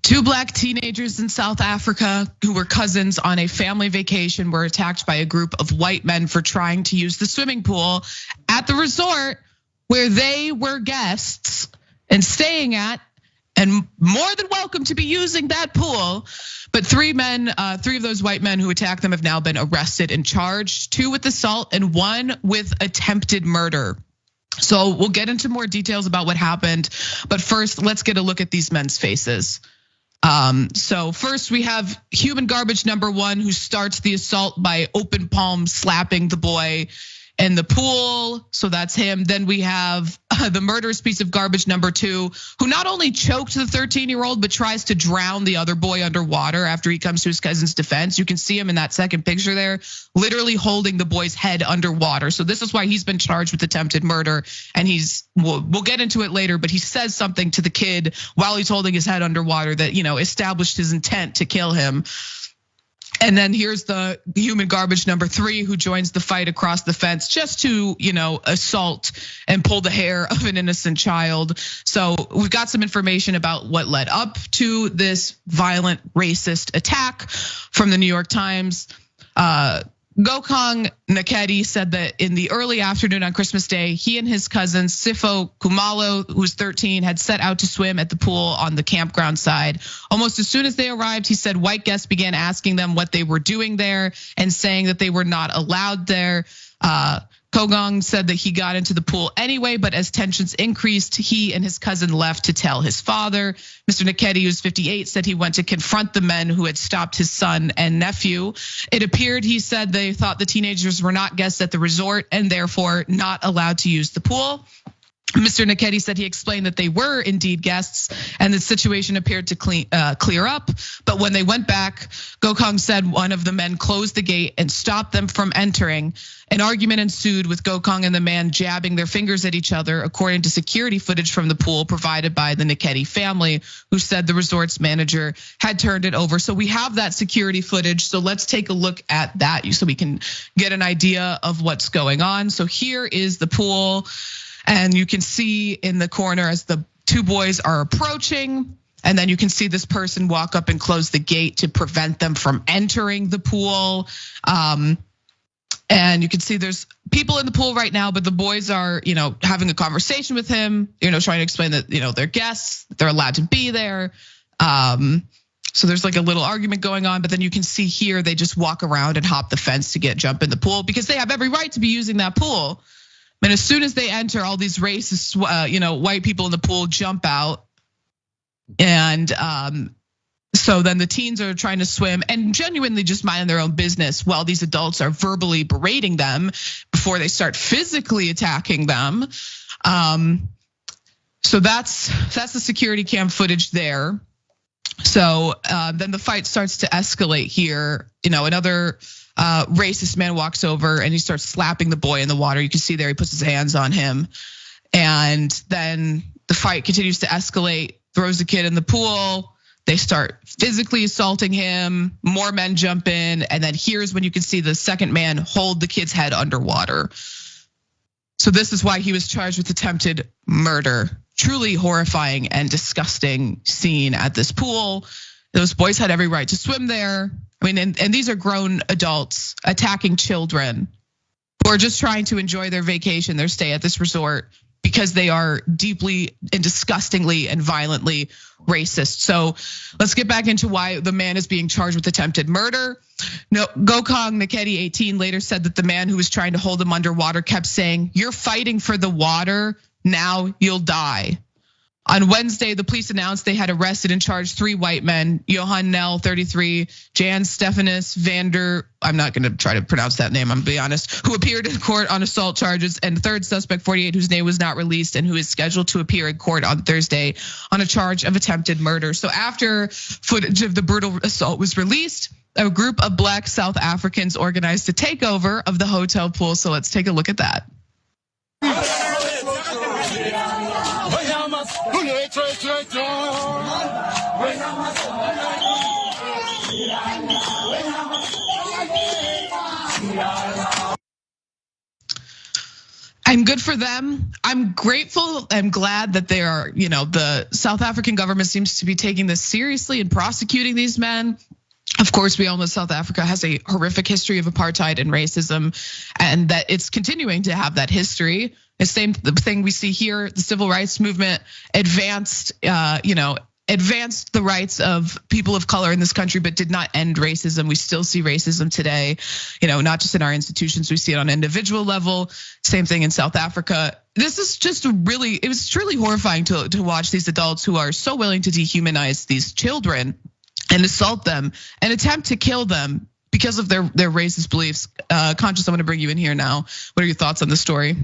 Two black teenagers in South Africa who were cousins on a family vacation were attacked by a group of white men for trying to use the swimming pool at the resort where they were guests and staying at, and more than welcome to be using that pool. But three of those white men who attacked them have now been arrested and charged, 2 with assault and 1 with attempted murder. So we'll get into more details about what happened, but first let's get a look at these men's faces. So first we have human garbage number 1, who starts the assault by open palm slapping the boy in the pool. So that's him. Then we have the murderous piece of garbage number 2, who not only choked the 13-year-old, but tries to drown the other boy underwater after he comes to his cousin's defense. You can see him in that second picture there, literally holding the boy's head underwater. So this is why he's been charged with attempted murder. And we'll get into it later, but he says something to the kid while he's holding his head underwater that, established his intent to kill him. And then here's the human garbage number 3, who joins the fight across the fence just to, assault and pull the hair of an innocent child. So we've got some information about what led up to this violent racist attack from the New York Times. Gokong Nakedi said that in the early afternoon on Christmas Day, he and his cousin Sifo Kumalo, who's 13, had set out to swim at the pool on the campground side. Almost as soon as they arrived, he said white guests began asking them what they were doing there and saying that they were not allowed there. Kogong said that he got into the pool anyway, but as tensions increased, he and his cousin left to tell his father. Mr. Nakedi, who's 58, said he went to confront the men who had stopped his son and nephew. It appeared, he said, they thought the teenagers were not guests at the resort and therefore not allowed to use the pool. Mr. Nakedi said he explained that they were indeed guests and the situation appeared to clear up. But when they went back, Gokong said one of the men closed the gate and stopped them from entering. An argument ensued with Gokong and the man jabbing their fingers at each other, according to security footage from the pool provided by the Nakedi family, who said the resort's manager had turned it over. So we have that security footage. So let's take a look at that so we can get an idea of what's going on. So here is the pool. And you can see in the corner as the 2 boys are approaching, and then you can see this person walk up and close the gate to prevent them from entering the pool. And you can see there's people in the pool right now, but the boys are, having a conversation with him, trying to explain that, they're guests, they're allowed to be there. So there's like a little argument going on, but then you can see here, they just walk around and hop the fence to jump in the pool because they have every right to be using that pool. And as soon as they enter, all these racist, white people in the pool jump out. And so then the teens are trying to swim and genuinely just minding their own business while these adults are verbally berating them before they start physically attacking them. So that's the security cam footage there. So then the fight starts to escalate here. Another racist man walks over and he starts slapping the boy in the water. You can see there, he puts his hands on him. And then the fight continues to escalate, throws the kid in the pool. They start physically assaulting him. More men jump in. And then here's when you can see the second man hold the kid's head underwater. So this is why he was charged with attempted murder. Truly horrifying and disgusting scene at this pool. Those boys had every right to swim there. And these are grown adults attacking children who are just trying to enjoy their vacation, their stay at this resort, because they are deeply and disgustingly and violently racist. So let's get back into why the man is being charged with attempted murder. No, Gokong Nakedi, 18, later said that the man who was trying to hold him underwater kept saying, "You're fighting for the water, now you'll die." On Wednesday, the police announced they had arrested and charged 3 white men, Johan Nell, 33, Jan Stephanus Vander, I'm not gonna try to pronounce that name, I'm gonna be honest, who appeared in court on assault charges, and the third suspect, 48, whose name was not released and who is scheduled to appear in court on Thursday on a charge of attempted murder. So after footage of the brutal assault was released, a group of Black South Africans organized a takeover of the hotel pool. So let's take a look at that. I'm good for them. I'm grateful. I'm glad that they are, the South African government seems to be taking this seriously and prosecuting these men. Of course, we all know South Africa has a horrific history of apartheid and racism, and that it's continuing to have that history. The same thing we see here, the civil rights movement advanced, advanced the rights of people of color in this country, but did not end racism. We still see racism today, not just in our institutions, we see it on an individual level. Same thing in South Africa. This is just it was truly horrifying to watch these adults who are so willing to dehumanize these children and assault them and attempt to kill them because of their racist beliefs. Conscious, I'm gonna bring you in here now. What are your thoughts on the story?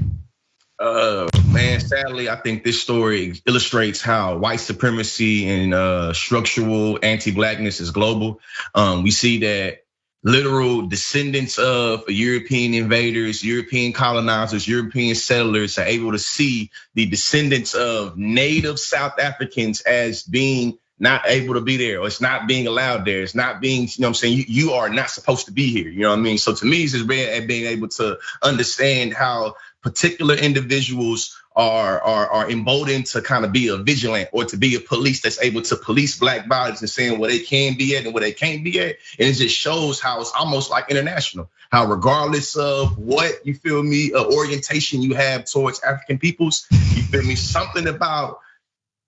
Man, sadly, I think this story illustrates how white supremacy and structural anti-blackness is global. We see that literal descendants of European invaders, European colonizers, European settlers are able to see the descendants of native South Africans as being not able to be there, or it's not being allowed there. It's not being, you are not supposed to be here. You know what I mean? So to me, it's just being able to understand how particular individuals are emboldened to kind of be a vigilant or to be a police that's able to police Black bodies and saying where they can be at and where they can't be at. And it just shows how it's almost like international, how regardless of what, you feel me, orientation you have towards African peoples, you feel me, something about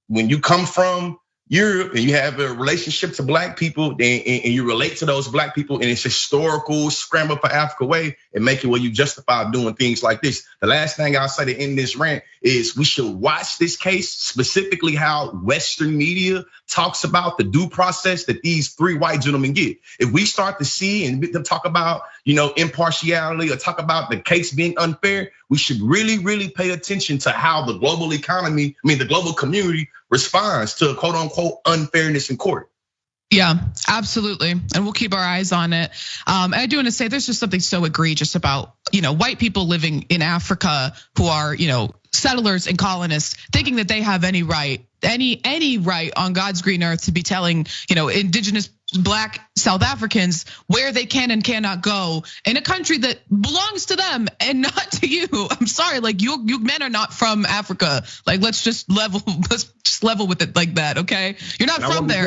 when you come from Europe and you have a relationship to Black people and you relate to those Black people in its historical scramble for Africa way and make it where you justify doing things like this. The last thing I'll say to end this rant is we should watch this case, specifically how Western media talks about the due process that these 3 white gentlemen get. If we start to see and them talk about, impartiality or talk about the case being unfair, we should really, really pay attention to how the global economy, the global community responds to quote unquote unfairness in court. Yeah, absolutely. And we'll keep our eyes on it. And I do want to say there's just something so egregious about, white people living in Africa who are, settlers and colonists thinking that they have any right on God's green earth to be telling, indigenous Black South Africans where they can and cannot go in a country that belongs to them and not to you. I'm sorry, like you men are not from Africa. Like let's just level with it like that, okay? You're not from there.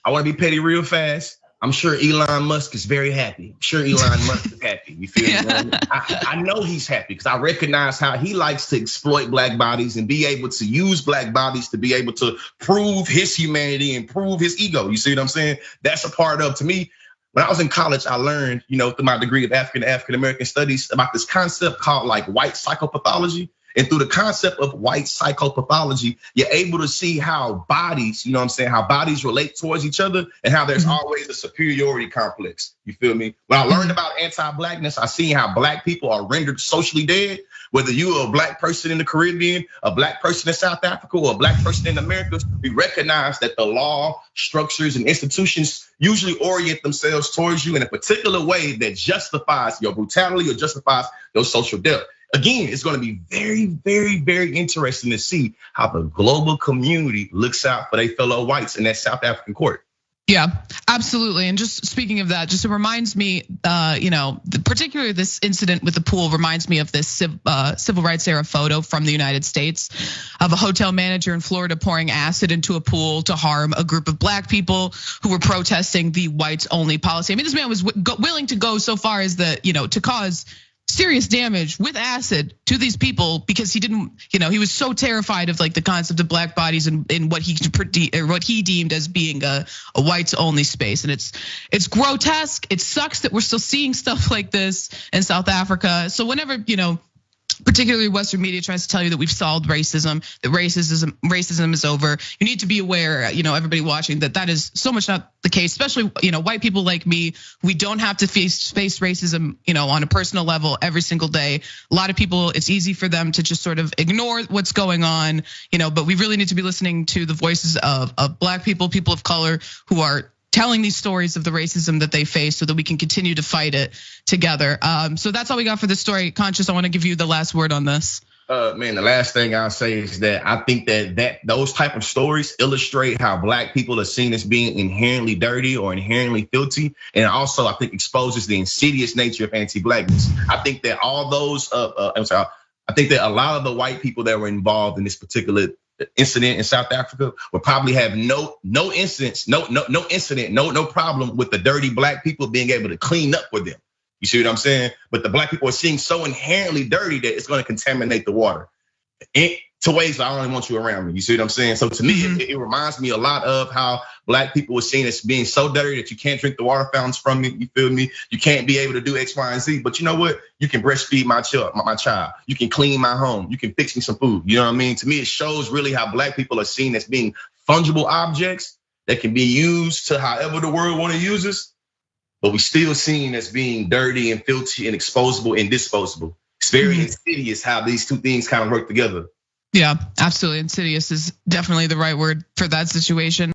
I want to be petty real fast. I'm sure Elon Musk is very happy. I'm sure Elon Musk is happy. You feel me? I know he's happy because I recognize how he likes to exploit Black bodies and be able to use Black bodies to be able to prove his humanity and prove his ego. You see what I'm saying? That's a part of, to me, when I was in college, I learned, through my degree of African American studies about this concept called like white psychopathology. And through the concept of white psychopathology, you're able to see how bodies, how bodies relate towards each other and how there's always a superiority complex. You feel me? When I learned about anti-Blackness, I seen how Black people are rendered socially dead. Whether you're a Black person in the Caribbean, a Black person in South Africa, or a Black person in America, we recognize that the law, structures, and institutions usually orient themselves towards you in a particular way that justifies your brutality or justifies your social death. Again, it's going to be very, very, very interesting to see how the global community looks out for their fellow whites in that South African court. Yeah, absolutely. And just speaking of that, just it reminds me, particularly this incident with the pool reminds me of this civil rights era photo from the United States of a hotel manager in Florida pouring acid into a pool to harm a group of Black people who were protesting the whites only policy. I mean, this man was willing to go so far as to cause serious damage with acid to these people because he didn't, he was so terrified of like the concept of Black bodies and what he deemed as being a whites only space. And it's grotesque. It sucks that we're still seeing stuff like this in South Africa. So whenever, particularly Western media tries to tell you that we've solved racism, that racism is over. You need to be aware, everybody watching, that is so much not the case, especially, white people like me. We don't have to face racism, on a personal level every single day. A lot of people, it's easy for them to just sort of ignore what's going on, but we really need to be listening to the voices of Black people, people of color who are telling these stories of the racism that they face so that we can continue to fight it together. So that's all we got for this story. Conscious, I want to give you the last word on this. Man, the last thing I'll say is that I think that those type of stories illustrate how Black people are seen as being inherently dirty or inherently filthy. And also, I think exposes the insidious nature of anti-Blackness. I think that all those, I think that a lot of the white people that were involved in this particular incident in South Africa will probably have no problem with the dirty Black people being able to clean up for them. You see what I'm saying? But the Black people are seeing so inherently dirty that it's going to contaminate the water to ways I only want you around me. You see what I'm saying? So to me, it reminds me a lot of how Black people were seen as being so dirty that you can't drink the water fountains from me. You feel me? You can't be able to do X, Y, and Z. But you know what? You can breastfeed my child. You can clean my home. You can fix me some food. You know what I mean? To me, it shows really how Black people are seen as being fungible objects that can be used to however the world want to use us. But we still seen as being dirty and filthy and exposable and disposable. It's very insidious how these two things kind of work together. Yeah, absolutely. Insidious is definitely the right word for that situation.